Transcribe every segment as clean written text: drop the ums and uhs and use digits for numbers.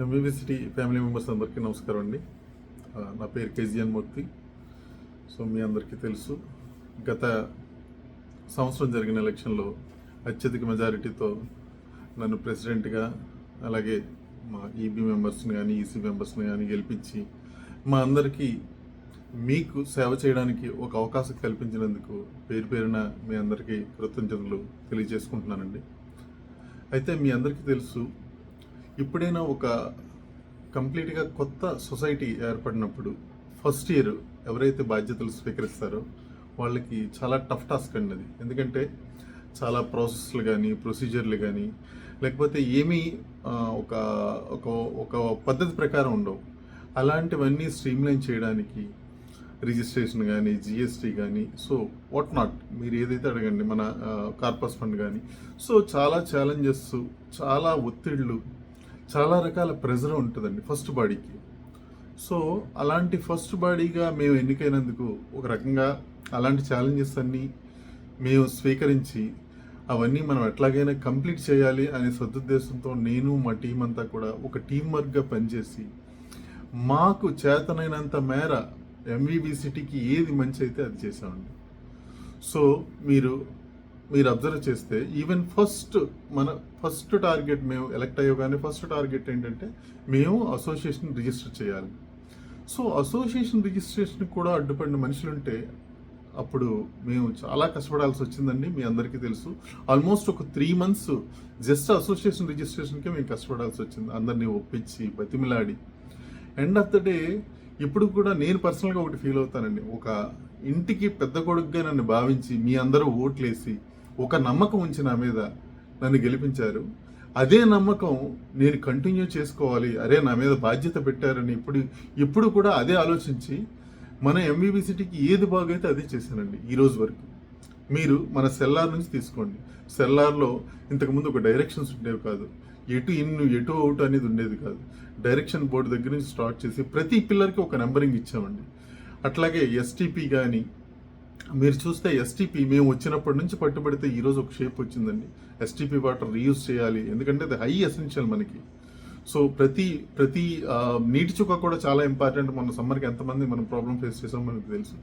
ఎంబీబీసిటీ family members అందరికీ నమస్కారం అండి. నా పేరు కేజీఎన్ మూర్తి. సో మీ అందరికీ తెలుసు, గత సంవత్సరం జరిగిన ఎలక్షన్లో అత్యధిక మెజారిటీతో నన్ను ప్రెసిడెంట్గా, అలాగే మా ఈబీ మెంబర్స్ని కానీ ఈసీ మెంబర్స్ని కానీ గెలిపించి మా అందరికీ మీకు సేవ చేయడానికి ఒక అవకాశం కల్పించినందుకు పేరు పేరున మీ అందరికీ కృతజ్ఞతలు తెలియజేసుకుంటున్నానండి. అయితే మీ అందరికీ తెలుసు, ఇప్పుడైనా ఒక కంప్లీట్గా కొత్త సొసైటీ ఏర్పడినప్పుడు ఫస్ట్ ఇయర్ ఎవరైతే బాధ్యతలు స్వీకరిస్తారో వాళ్ళకి చాలా టఫ్ టాస్క్ అండి అది. ఎందుకంటే చాలా ప్రాసెస్లు కానీ ప్రొసీజర్లు కానీ లేకపోతే ఏమీ ఒక ఒక ఒక పద్ధతి ప్రకారం ఉండవు. అలాంటివన్నీ స్ట్రీమ్లైన్ చేయడానికి రిజిస్ట్రేషన్ కానీ, జిఎస్టీ కానీ, సో వాట్ నాట్, మీరు ఏదైతే అడగండి, మన కార్పస్ ఫండ్ కానీ, సో చాలా ఛాలెంజెస్, చాలా ఒత్తిళ్ళు, చాలా రకాల ప్రెజర్ ఉంటుందండి ఫస్ట్ బాడీకి. సో అలాంటి ఫస్ట్ బాడీగా మేము ఎన్నికైనందుకు ఒక రకంగా అలాంటి ఛాలెంజెస్ అన్నీ మేము స్వీకరించి అవన్నీ మనం ఎట్లాగైనా కంప్లీట్ చేయాలి అనే సదుద్దేశంతో నేను మా టీం అంతా కూడా ఒక టీం వర్క్గా పనిచేసి మాకు చేతనైనంత మేర ఎంవీబీసిటీకి ఏది మంచి అయితే అది చేసామండి. సో మీరు అబ్జర్వ్ చేస్తే ఈవెన్ ఫస్ట్ టార్గెట్ మేము ఎలక్ట్ అయ్యోగానే ఫస్ట్ టార్గెట్ ఏంటంటే మేము అసోసియేషన్ రిజిస్టర్ చేయాలి. సో అసోసియేషన్ రిజిస్ట్రేషన్ కూడా అడ్డుపడిన మనుషులుంటే అప్పుడు మేము చాలా కష్టపడాల్సి వచ్చిందండి. మీ అందరికీ తెలుసు, ఆల్మోస్ట్ ఒక 3 months జస్ట్ అసోసియేషన్ రిజిస్ట్రేషన్కే మేము కష్టపడాల్సి వచ్చింది, అందరినీ ఒప్పించి బతిమిలాడి. ఎండ్ ఆఫ్ ద డే ఇప్పుడు కూడా నేను పర్సనల్గా ఒకటి ఫీల్ అవుతానండి, ఒక ఇంటికి పెద్ద కొడుకుగా నన్ను భావించి మీ అందరూ ఓట్లేసి ఒక నమ్మకం ఉంచి నా మీద నన్ను గెలిపించారు. అదే నమ్మకం నేను కంటిన్యూ చేసుకోవాలి, అరే నా మీద బాధ్యత పెట్టారని ఇప్పుడు కూడా అదే ఆలోచించి మన ఎంబీబీసిటీకి ఏది బాగైతే అదే చేశానండి ఈ రోజు వరకు. మీరు మన సెల్లార్ నుంచి తీసుకోండి, సెల్లార్లో ఇంతకుముందు ఒక డైరెక్షన్స్ ఉండేవి కాదు, ఎటు ఇన్ను ఎటు అవుట్ అనేది ఉండేది కాదు. డైరెక్షన్ బోర్డు దగ్గర నుంచి స్టార్ట్ చేసి ప్రతి పిల్లర్కి ఒక నెంబరింగ్ ఇచ్చామండి. అట్లాగే ఎస్టీపీ కానీ మీరు చూస్తే ఎస్టీపీ మేము వచ్చినప్పటి నుంచి పట్టుబడితే ఈరోజు ఒక షేప్ వచ్చిందండి. ఎస్టీపీ వాటర్ రీయూజ్ చేయాలి, ఎందుకంటే అది హై ఎసెన్షియల్ మనకి. సో ప్రతి నీటి చుక్క కూడా చాలా ఇంపార్టెంట్. మొన్న సమ్మర్కి ఎంతమంది మనం ప్రాబ్లం ఫేస్ చేసామో మనకు తెలుసు.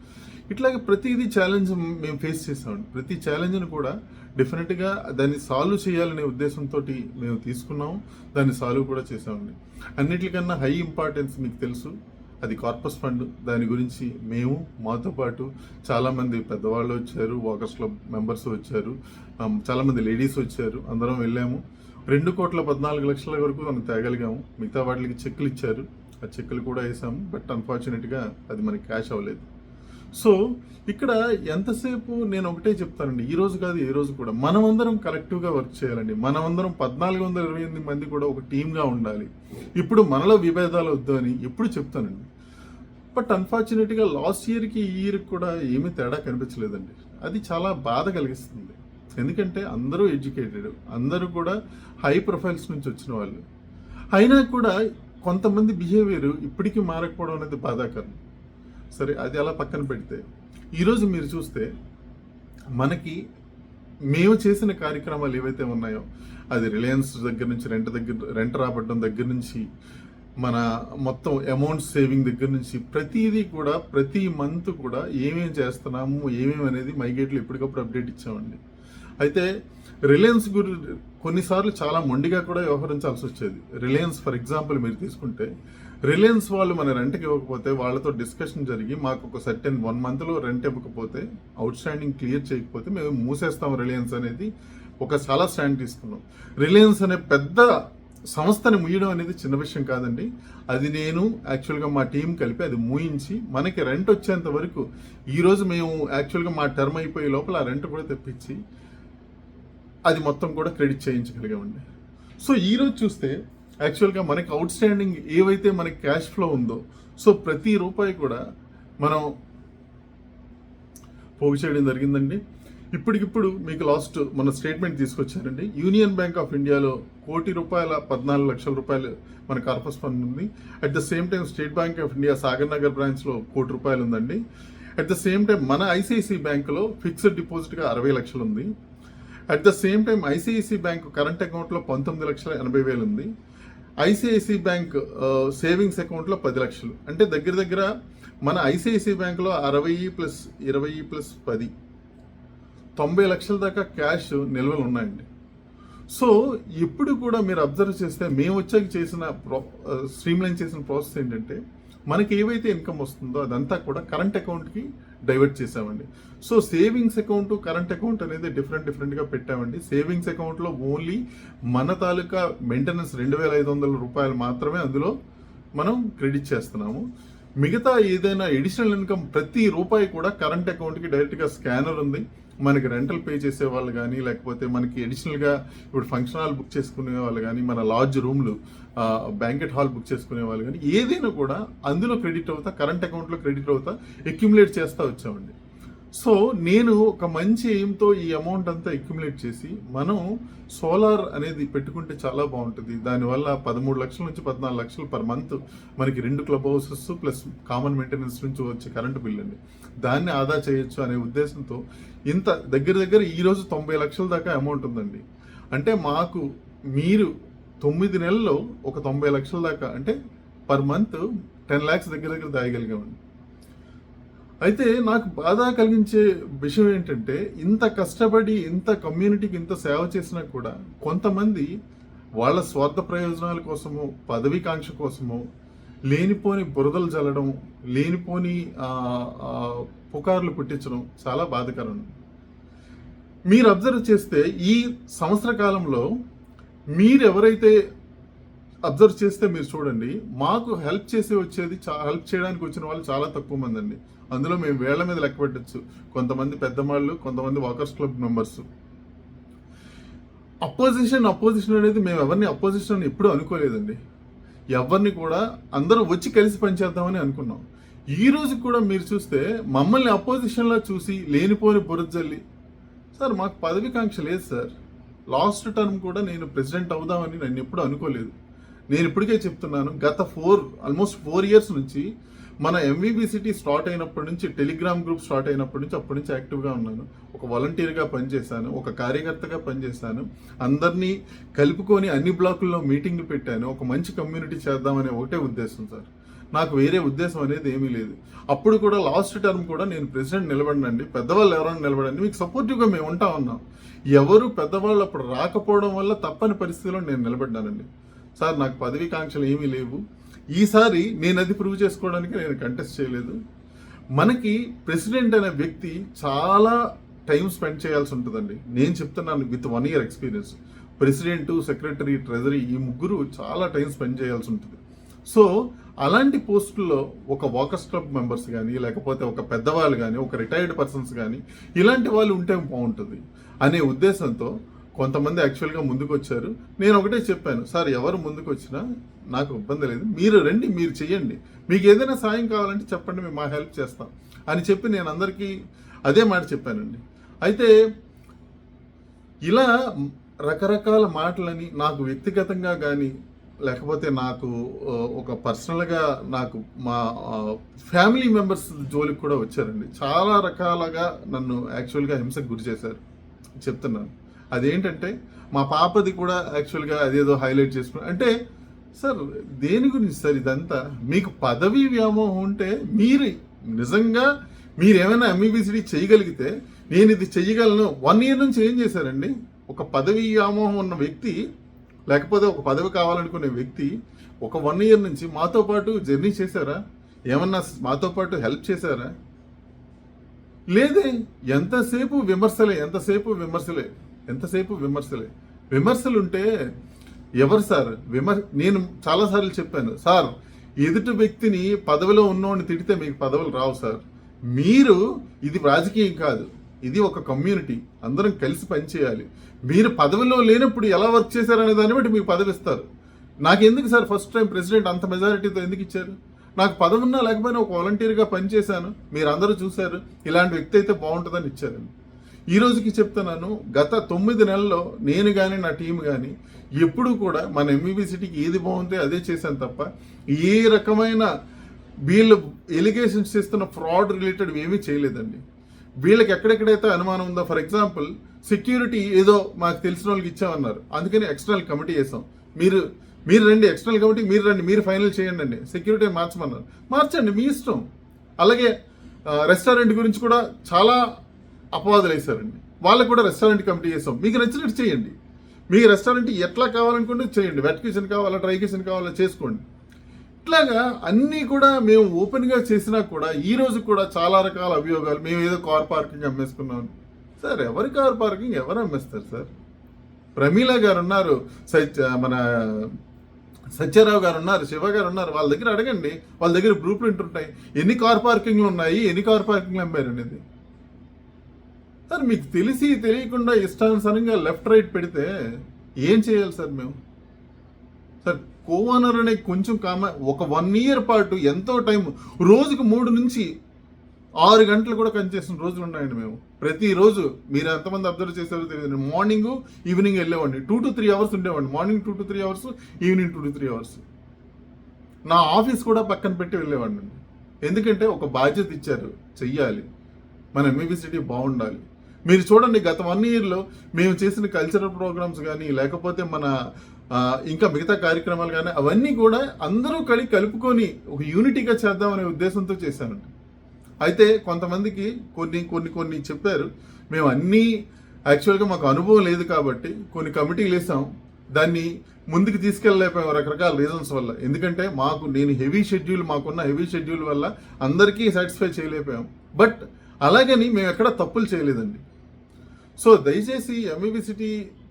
ఇట్లాగే ప్రతిదీ ఛాలెంజ్ మేము ఫేస్ చేసామండి. ప్రతి ఛాలెంజ్ని కూడా డెఫినెట్గా దాన్ని సాల్వ్ చేయాలనే ఉద్దేశంతో మేము తీసుకున్నాము, దాన్ని సాల్వ్ కూడా చేసామండి. అన్నిటికన్నా హై ఇంపార్టెన్స్ మీకు తెలుసు, అది కార్పస్ ఫండ్. దాని గురించి మేము, మాతో పాటు చాలామంది పెద్దవాళ్ళు వచ్చారు, వాకర్స్ క్లబ్ మెంబర్స్ వచ్చారు, చాలామంది లేడీస్ వచ్చారు, అందరం వెళ్ళాము. 2,14,00,000 వరకు మనం తేగలిగాము. మిగతా వాటికి చెక్కులు ఇచ్చారు, ఆ చెక్కులు కూడా వేసాము. బట్ అన్ఫార్చునేట్గా అది మనకి క్యాష్ అవ్వలేదు. సో ఇక్కడ ఎంతసేపు నేను ఒకటే చెప్తానండి, ఈ రోజు కాదు ఏ రోజు కూడా మనమందరం కలెక్టివ్గా వర్క్ చేయాలండి. మనమందరం 1428 మంది కూడా ఒక టీమ్గా ఉండాలి. ఇప్పుడు మనలో విభేదాలు వద్దు అని ఎప్పుడు చెప్తానండి. బట్ అన్ఫార్చునేట్గా లాస్ట్ ఇయర్కి ఈ ఇయర్కి కూడా ఏమీ తేడా కనిపించలేదండి. అది చాలా బాధ కలిగిస్తుంది. ఎందుకంటే అందరూ ఎడ్యుకేటెడ్, అందరూ కూడా హై ప్రొఫైల్స్ నుంచి వచ్చిన వాళ్ళు అయినా కూడా కొంతమంది బిహేవియర్ ఇప్పటికీ మారకపోవడం అనేది బాధాకరం. సరే, అది అలా పక్కన పెడితే ఈరోజు మీరు చూస్తే మనకి మేము చేసిన కార్యక్రమాలు ఏవైతే ఉన్నాయో, అది రిలయన్స్ దగ్గర నుంచి రెంట్ రాబట్టడం దగ్గర నుంచి మన మొత్తం అమౌంట్ సేవింగ్ దగ్గర నుంచి ప్రతిదీ కూడా ప్రతి మంత్ కూడా ఏమేమి చేస్తున్నాము ఏమేమి అనేది మైగేట్లో ఎప్పటికప్పుడు అప్డేట్ ఇచ్చామండి. అయితే రిలయన్స్ కొన్నిసార్లు చాలా మొండిగా కూడా వ్యవహరించాల్సి వచ్చేది. రిలయన్స్ ఫర్ ఎగ్జాంపుల్ మీరు తీసుకుంటే, రిలయన్స్ వాళ్ళు మన రెంట్కి ఇవ్వకపోతే వాళ్ళతో డిస్కషన్ జరిగి మాకు ఒక సర్టెన్ 1 monthలో రెంట్ ఇవ్వకపోతే, అవుట్ స్టాండింగ్ క్లియర్ చేయకపోతే మేము మూసేస్తాం రిలయన్స్ అనేది ఒక చాలా స్టాండ్ తీసుకున్నాం. రిలయన్స్ అనే పెద్ద సంస్థని మూయడం అనేది చిన్న విషయం కాదండి. అది నేను యాక్చువల్గా మా టీం కలిపి అది మూయించి మనకి రెంట్ వచ్చేంత వరకు ఈరోజు మేము యాక్చువల్గా మా టర్మ్ అయిపోయే లోపల ఆ రెంట్ కూడా తెప్పించి అది మొత్తం కూడా క్రెడిట్ చేయించగలిగామండి. సో ఈరోజు చూస్తే యాక్చువల్గా మనకి అవుట్ స్టాండింగ్ ఏవైతే మనకి క్యాష్ ఫ్లో ఉందో, సో ప్రతి రూపాయి కూడా మనం పోగు చేయడం జరిగిందండి. ఇప్పటికిప్పుడు మీకు లాస్ట్ మన స్టేట్మెంట్ తీసుకొచ్చారండి. యూనియన్ బ్యాంక్ ఆఫ్ ఇండియాలో ₹1,14,00,000 మన కార్పస్ ఫండ్ ఉంది. At the same time state bank of India Sagar Nagar బ్రాంచ్లో ₹1,00,00,000 ఉందండి. అట్ ద సేమ్ టైం మన ఐసిఐసిఐ బ్యాంకులో ఫిక్స్డ్ డిపాజిట్గా 60 లక్షలు ఉంది. At the same time ICICI bank current అకౌంట్లో 19,80,000 ఉంది. ఐసిఐసిఐ బ్యాంక్ సేవింగ్స్ అకౌంట్లో 10 లక్షలు, అంటే దగ్గర దగ్గర మన ఐసిఐసిఐ బ్యాంక్లో 60 ప్లస్ 20 ప్లస్ 10 90 లక్షల దాకా క్యాష్ నిల్వలు ఉన్నాయండి. సో ఇప్పుడు కూడా మీరు అబ్జర్వ్ చేస్తే మేము వచ్చాక చేసిన స్ట్రీమ్లైన్ చేసిన ప్రాసెస్ ఏంటంటే, మనకి ఏవైతే ఇన్కమ్ వస్తుందో అదంతా కూడా కరెంట్ అకౌంట్కి డైవర్ట్ చేసామండి. So savings account, current account అనేది డిఫరెంట్గా పెట్టామండి. సేవింగ్స్ అకౌంట్లో ఓన్లీ మన తాలూకా మెయింటెనెన్స్ 2,500 రూపాయలు మాత్రమే అందులో మనం క్రెడిట్ చేస్తున్నాము. మిగతా ఏదైనా ఎడిషనల్ ఇన్కమ్ ప్రతి రూపాయి కూడా కరెంట్ అకౌంట్కి డైరెక్ట్గా స్కానర్ ఉంది. మనకి రెంటల్ పే చేసే వాళ్ళు కానీ, లేకపోతే మనకి అడిషనల్గా ఇప్పుడు ఫంక్షన్ హాల్ బుక్ చేసుకునే వాళ్ళు కానీ, మన లాడ్జ్ రూమ్లు, బ్యాంకెట్ హాల్ బుక్ చేసుకునే వాళ్ళు కానీ, ఏదైనా కూడా అందులో క్రెడిట్ అవుతా, కరెంట్ అకౌంట్లో క్రెడిట్ అవుతా అక్యుములేట్ చేస్తూ వచ్చామండి. సో నేను ఒక మంచి ఎయిమ్తో ఈ అమౌంట్ అంతా అక్యుములేట్ చేసి మనం సోలార్ అనేది పెట్టుకుంటే చాలా బాగుంటుంది. దానివల్ల 13 లక్షల నుంచి 14 లక్షలు పర్ మంత్ మనకి 2 club houses plus common maintenance నుంచి వచ్చే కరెంటు బిల్ అండి, దాన్ని ఆదా చేయొచ్చు అనే ఉద్దేశంతో ఇంత దగ్గర ఈరోజు 90 లక్షల దాకా అమౌంట్ ఉందండి. అంటే మాకు మీరు 9 నెలల్లో ఒక 90 లక్షల దాకా, అంటే పర్ మంత్ 10 lakhs దగ్గర దాయగలిగామండి. అయితే నాకు బాధ కలిగించే విషయం ఏంటంటే, ఇంత కష్టపడి ఇంత కమ్యూనిటీకి ఇంత సేవ చేసినా కూడా కొంతమంది వాళ్ళ స్వార్థ ప్రయోజనాల కోసము, పదవీకాంక్ష కోసము లేనిపోని బురదలు చల్లడం, లేనిపోని పుకార్లు పుట్టించడం చాలా బాధాకరం. మీరు అబ్జర్వ్ చేస్తే ఈ సంవత్సర కాలంలో మీరు ఎవరైతే అబ్జర్వ్ చేస్తే మీరు చూడండి, మాకు హెల్ప్ చేయడానికి వచ్చిన వాళ్ళు చాలా తక్కువ మంది అండి. అందులో మేము వేళ్ల మీద లెక్క పెట్టచ్చు. కొంతమంది పెద్దవాళ్ళు, కొంతమంది వాకర్స్ క్లబ్ మెంబర్స్. అపోజిషన్ అనేది మేము ఎవరిని అపోజిషన్ ఎప్పుడూ అనుకోలేదండి. ఎవరిని కూడా అందరూ వచ్చి కలిసి పనిచేద్దామని అనుకున్నాం. ఈ రోజు కూడా మీరు చూస్తే మమ్మల్ని అపోజిషన్లో చూసి లేనిపోని బురజల్లి, సార్ మాకు పదవికాంక్ష లేదు సార్, లాస్ట్ టర్మ్ కూడా నేను ప్రెసిడెంట్ అవుదామని నేను ఎప్పుడు అనుకోలేదు. నేను ఇప్పటికే చెప్తున్నాను, గత ఆల్మోస్ట్ 4 years నుంచి మన ఎంవీబీసిటీ స్టార్ట్ అయినప్పటి నుంచి, టెలిగ్రామ్ గ్రూప్ స్టార్ట్ అయినప్పటి నుంచి అప్పటి నుంచి యాక్టివ్గా ఉన్నాను. ఒక వాలంటీర్గా పనిచేశాను, ఒక కార్యకర్తగా పనిచేశాను, అందరినీ కలుపుకొని అన్ని బ్లాకుల్లో మీటింగ్లు పెట్టాను. ఒక మంచి కమ్యూనిటీ చేద్దామనే ఒకటే ఉద్దేశం సార్, నాకు వేరే ఉద్దేశం అనేది ఏమీ లేదు. అప్పుడు కూడా లాస్ట్ టర్మ్ కూడా నేను ప్రెసిడెంట్ నిలబడినండి, పెద్దవాళ్ళు ఎవరైనా నిలబడండి, మీకు సపోర్టివ్గా మేము ఉంటా ఉన్నాం. ఎవరు పెద్దవాళ్ళు అప్పుడు రాకపోవడం వల్ల తప్పని పరిస్థితిలో నేను నిలబడ్డానండి. సార్ నాకు పదవీకాంక్షలు ఏమీ లేవు. ఈసారి నేను అది ప్రూవ్ చేసుకోవడానికి నేను కంటెస్ట్ చేయలేదు. మనకి ప్రెసిడెంట్ అనే వ్యక్తి చాలా టైం స్పెండ్ చేయాల్సి ఉంటుందండి. నేను చెప్తున్నాను with 1 year experience. President, secretary, treasury ఈ ముగ్గురు చాలా టైం స్పెండ్ చేయాల్సి ఉంటుంది. సో అలాంటి పోస్టుల్లో ఒక వాకర్స్ క్లబ్ మెంబర్స్ కానీ, లేకపోతే ఒక పెద్దవాళ్ళు కానీ, ఒక రిటైర్డ్ పర్సన్స్ కానీ, ఇలాంటి వాళ్ళు ఉంటే బాగుంటుంది అనే ఉద్దేశంతో కొంతమంది యాక్చువల్గా ముందుకు వచ్చారు. నేను ఒకటే చెప్పాను, సార్ ఎవరు ముందుకు వచ్చినా నాకు ఇబ్బంది లేదు, మీరు రండి, మీరు చెయ్యండి, మీకు ఏదైనా సాయం కావాలంటే చెప్పండి, మేము మా హెల్ప్ చేస్తాం అని చెప్పి నేను అందరికీ అదే మాట చెప్పానండి. అయితే ఇలా రకరకాల మాటలని నాకు వ్యక్తిగతంగా కానీ, లేకపోతే నాకు ఒక పర్సనల్గా నాకు మా ఫ్యామిలీ మెంబర్స్ జోలికి కూడా వచ్చారండి. చాలా రకాలుగా నన్ను యాక్చువల్గా హింసకు గురి చేశారు. చెప్తున్నాను, అదేంటంటే మా పాపది కూడా యాక్చువల్గా అదేదో హైలైట్ చేసుకున్నాను. అంటే సార్ దేని గురించి సార్ ఇదంతా? మీకు పదవీ వ్యామోహం ఉంటే మీరు నిజంగా మీరేమైనా ఎంఈబీసీడీ చేయగలిగితే నేను ఇది చెయ్యగలను. 1 year నుంచి ఏం చేశారండి? ఒక పదవీ వ్యామోహం ఉన్న వ్యక్తి, లేకపోతే ఒక పదవి కావాలనుకునే వ్యక్తి ఒక 1 year నుంచి మాతో పాటు జర్నీ చేశారా? ఏమన్నా మాతో పాటు హెల్ప్ చేశారా? లేదే. ఎంతసేపు విమర్శలే. విమర్శలుంటే ఎవరు సార్? నేను చాలాసార్లు చెప్పాను, సార్ ఎదుటి వ్యక్తిని పదవిలో ఉన్నోడిని తిడితే మీకు పదవులు రావు సార్. మీరు, ఇది రాజకీయం కాదు, ఇది ఒక కమ్యూనిటీ, అందరం కలిసి పనిచేయాలి. మీరు పదవిలో లేనప్పుడు ఎలా వర్క్ చేశారనే దాన్ని బట్టి మీకు పదవి ఇస్తారు. నాకెందుకు సార్ ఫస్ట్ టైం ప్రెసిడెంట్ అంత మెజారిటీతో ఎందుకు ఇచ్చారు? నాకు పదవి ఉన్నా లేకపోయినా ఒక వాలంటీర్గా పనిచేశాను, మీరు అందరూ చూశారు, ఇలాంటి వ్యక్తి అయితే బాగుంటుందని ఇచ్చారండి. ఈ రోజుకి చెప్తున్నాను, గత 9 నెలల్లో నేను కానీ నా టీం కానీ ఎప్పుడు కూడా మన ఎంఈబీసీటీకి ఏది బాగుంటే అదే చేశాను తప్ప ఏ రకమైన వీళ్ళు ఎలిగేషన్స్ చేస్తున్న ఫ్రాడ్ రిలేటెడ్ ఏమీ చేయలేదండి. వీళ్ళకి ఎక్కడెక్కడైతే అనుమానం ఉందో, ఫర్ ఎగ్జాంపుల్ సెక్యూరిటీ ఏదో మాకు తెలిసిన వాళ్ళకి ఇచ్చామన్నారు, అందుకని ఎక్స్టర్నల్ కమిటీ వేసాం. మీరు మీరు రండి, ఎక్స్టర్నల్ కమిటీకి మీరు రండి, మీరు ఫైనల్ చేయండి అండి. సెక్యూరిటీ మార్చమన్నారు, మార్చండి, మీ ఇష్టం. అలాగే రెస్టారెంట్ గురించి కూడా చాలా అపవాదులు వేశారండి. వాళ్ళకు కూడా రెస్టారెంట్ కమిటీ చేస్తాం, మీకు నచ్చినట్టు చేయండి. మీ రెస్టారెంట్ ఎట్లా కావాలనుకుంటే చేయండి, వెట్ కిచెన్ కావాలా, డ్రై కిచెన్ కావాలా చేసుకోండి. ఇట్లాగా అన్నీ కూడా మేము ఓపెన్గా చేసినా కూడా ఈ రోజు కూడా చాలా రకాల అభియోగాలు. మేము ఏదో కార్ పార్కింగ్ అమ్మేసుకున్నాం సార్. ఎవరి కార్ పార్కింగ్ ఎవరు అమ్మేస్తారు సార్? ప్రమీల గారు ఉన్నారు, మన సత్యారావు గారు ఉన్నారు, శివ గారు ఉన్నారు, వాళ్ళ దగ్గర అడగండి. వాళ్ళ దగ్గర బ్లూ ప్రింట్ ఉంటాయి, ఎన్ని కార్ పార్కింగ్లు ఉన్నాయి, ఎన్ని కార్ పార్కింగ్లు అమ్మారు అనేది. సార్ మీకు తెలిసి తెలియకుండా ఇష్టానుసారంగా లెఫ్ట్ రైట్ పెడితే ఏం చేయాలి సార్ మేము? సార్ కోవనర్ అనే కొంచెం ఒక 1 year పాటు ఎంతో టైం, రోజుకు 3 నుంచి 6 గంటలు కూడా పనిచేసిన రోజులు ఉన్నాయండి. మేము ప్రతిరోజు, మీరు ఎంతమంది అబ్జర్వ్ చేశారో తెలియదు, మార్నింగ్ ఈవినింగ్ వెళ్ళేవాడిని. 2 to 3 hours ఉండేవాడిని. Morning 2 to 3 hours, evening 2 to 3 hours. నా ఆఫీస్ కూడా పక్కన పెట్టి వెళ్ళేవాడిని. ఎందుకంటే ఒక బాధ్యత ఇచ్చారు, చెయ్యాలి, మన ఎంఈబీ సిటీ బాగుండాలి. మీరు చూడండి, గత 1 yearలో మేము చేసిన కల్చరల్ ప్రోగ్రామ్స్ కానీ, లేకపోతే మన ఇంకా మిగతా కార్యక్రమాలు కానీ, అవన్నీ కూడా అందరూ కలుపుకొని ఒక యూనిటీగా చేద్దామనే ఉద్దేశంతో చేశానండి. అయితే కొంతమందికి కొన్ని చెప్పారు. మేము అన్నీ యాక్చువల్గా మాకు అనుభవం లేదు కాబట్టి కొన్ని కమిటీలు వేసాం, దాన్ని ముందుకు తీసుకెళ్ళలేకపోయాం రకరకాల రీజన్స్ వల్ల. ఎందుకంటే మాకున్న హెవీ షెడ్యూల్ వల్ల అందరికీ సాటిస్ఫై చేయలేకపోయాం. బట్ అలాగని మేము ఎక్కడ తప్పులు చేయలేదండి. సో దయచేసి ఎంఈబీ సిటీ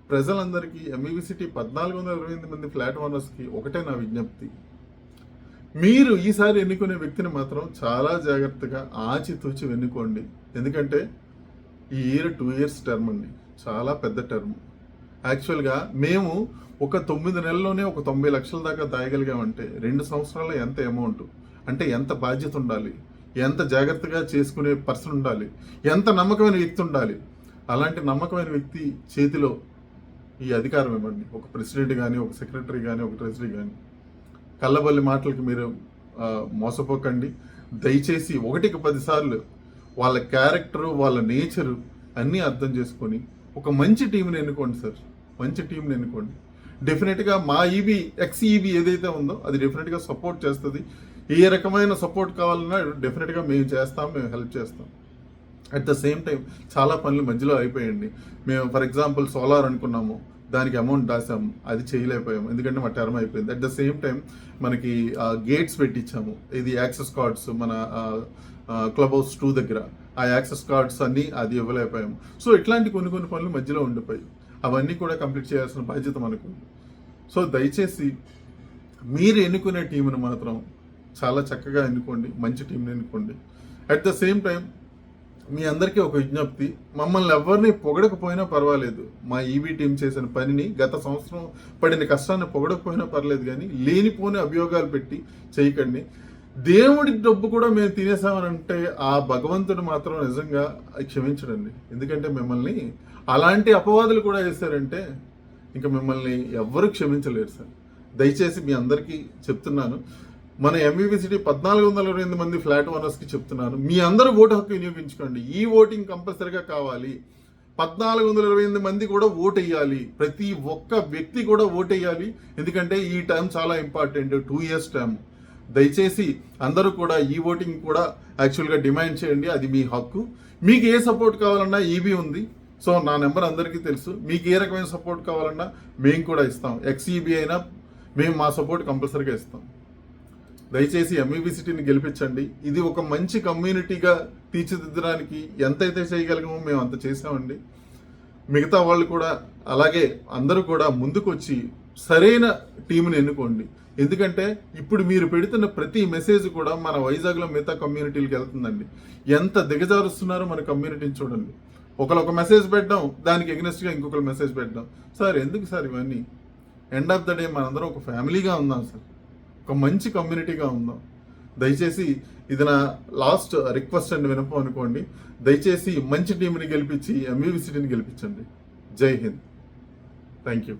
ప్రజలందరికీ, ఎంఈబీ సిటీ 1428 మంది ఫ్లాట్ ఓనర్స్కి ఒకటే నా విజ్ఞప్తి, మీరు ఈసారి ఎన్నుకునే వ్యక్తిని మాత్రం చాలా జాగ్రత్తగా ఆచితూచి ఎన్నుకోండి. ఎందుకంటే ఈ ఇయర్ 2 years టర్మ్ అండి, చాలా పెద్ద టర్మ్. యాక్చువల్గా మేము ఒక 9 నెలల్లోనే ఒక 90 లక్షల దాకా దాయగలిగామంటే 2 సంవత్సరాల ఎంత అమౌంట్ అంటే, ఎంత బాధ్యత ఉండాలి, ఎంత జాగ్రత్తగా చేసుకునే పర్సన్ ఉండాలి, ఎంత నమ్మకమైన వ్యక్తి ఉండాలి. అలాంటి నమ్మకమైన వ్యక్తి చేతిలో ఈ అధికారం ఇవ్వండి. ఒక ప్రెసిడెంట్ కానీ, ఒక సెక్రటరీ కానీ, ఒక ట్రెజరీ కానీ. కళ్ళబల్లి మాటలకి మీరు మోసపోకండి. దయచేసి 1కి 10 సార్లు వాళ్ళ క్యారెక్టరు, వాళ్ళ నేచరు అన్నీ అర్థం చేసుకొని ఒక మంచి టీంని ఎన్నుకోండి సార్. మంచి టీంని ఎన్నుకోండి. డెఫినెట్గా మా ఎక్స్ఈబీ ఏదైతే ఉందో అది డెఫినెట్గా సపోర్ట్ చేస్తుంది. ఏ రకమైన సపోర్ట్ కావాలన్నా డెఫినెట్గా మేము చేస్తాం, మేము హెల్ప్ చేస్తాం. అట్ ద సేమ్ టైం చాలా పనులు మధ్యలో అయిపోయండి. మేము ఫర్ ఎగ్జాంపుల్ సోలార్ అనుకున్నాము, దానికి అమౌంట్ దాసాము, అది చేయలేకపోయాము ఎందుకంటే మా టర్మ్ అయిపోయింది. అట్ ద సేమ్ టైం మనకి గేట్స్ పెట్టించాము, ఇది యాక్సెస్ కార్డ్స్ మన క్లబ్ హౌస్ 2 దగ్గర, ఆ యాక్సెస్ కార్డ్స్ అన్నీ అది ఇవ్వలేకపోయాము. సో ఇట్లాంటి కొన్ని పనులు మధ్యలో ఉండిపోయి అవన్నీ కూడా కంప్లీట్ చేయాల్సిన బాధ్యత మనకు. సో దయచేసి మీరు ఎన్నుకునే టీంను మాత్రం చాలా చక్కగా ఎన్నుకోండి, మంచి టీంని ఎన్నుకోండి. అట్ ద సేమ్ టైం మీ అందరికీ ఒక విజ్ఞప్తి, మమ్మల్ని ఎవరిని పొగడకపోయినా పర్వాలేదు, మా ఈబీ టీం చేసిన పనిని, గత సంవత్సరం పడిన కష్టాన్ని పొగడకపోయినా పర్లేదు, కానీ లేనిపోని అభియోగాలు పెట్టి చేయకండి. దేవుడి డబ్బు కూడా మేము తినేసామని అంటే ఆ భగవంతుడు మాత్రం నిజంగా క్షమించడండి. ఎందుకంటే మిమ్మల్ని అలాంటి అపవాదులు కూడా వేశారంటే ఇంకా మిమ్మల్ని ఎవ్వరూ క్షమించలేరు సార్. దయచేసి మీ అందరికీ చెప్తున్నాను, మన ఎంఈబీ సిటీ 1428 మంది ఫ్లాట్ ఓనర్స్కి చెప్తున్నాను, మీ అందరూ ఓటు హక్కు వినియోగించుకోండి. ఈ ఓటింగ్ కంపల్సరీగా కావాలి. 1428 మంది కూడా ఓటు వేయాలి. ప్రతి ఒక్క వ్యక్తి కూడా ఓటు వేయాలి. ఎందుకంటే ఈ టైం చాలా ఇంపార్టెంట్, 2 years టైం. దయచేసి అందరూ కూడా ఈ ఓటింగ్ కూడా యాక్చువల్గా డిమాండ్ చేయండి, అది మీ హక్కు. మీకు ఏ సపోర్ట్ కావాలన్నా ఈబీ ఉంది. సో నా నెంబర్ అందరికీ తెలుసు. మీకు ఏ రకమైన సపోర్ట్ కావాలన్నా మేము కూడా ఇస్తాం. ఎక్స్ఈబీ అయినా మేము మా సపోర్ట్ కంపల్సరీగా ఇస్తాం. దయచేసి ఎంఈబీ సిటీని గెలిపించండి. ఇది ఒక మంచి కమ్యూనిటీగా తీర్చిదిద్దడానికి ఎంతైతే చేయగలిగామో మేము అంత చేసామండి. మిగతా వాళ్ళు కూడా అలాగే అందరూ కూడా ముందుకు వచ్చి సరైన టీంని ఎన్నుకోండి. ఎందుకంటే ఇప్పుడు మీరు పెడుతున్న ప్రతి మెసేజ్ కూడా మన వైజాగ్లో మిగతా కమ్యూనిటీలకు వెళ్తుందండి. ఎంత దిగజారుస్తున్నారో మన కమ్యూనిటీని చూడండి. ఒక మెసేజ్ పెట్టడం, దానికి ఎగ్నెస్ట్గా ఇంకొకరు మెసేజ్ పెట్టడం. సార్ ఎందుకు సార్ ఇవన్నీ? ఎండ్ ఆఫ్ ద డే మనందరం ఒక ఫ్యామిలీగా ఉందాం సార్, ఒక మంచి కమ్యూనిటీగా ఉందాం. దయచేసి ఇది నా లాస్ట్ రిక్వెస్ట్ అండి, వినపం అనుకోండి. దయచేసి మంచి టీంని గెలిపించి ఎంఈబీ సిటీని గెలిపించండి. జై హింద్. Thank you.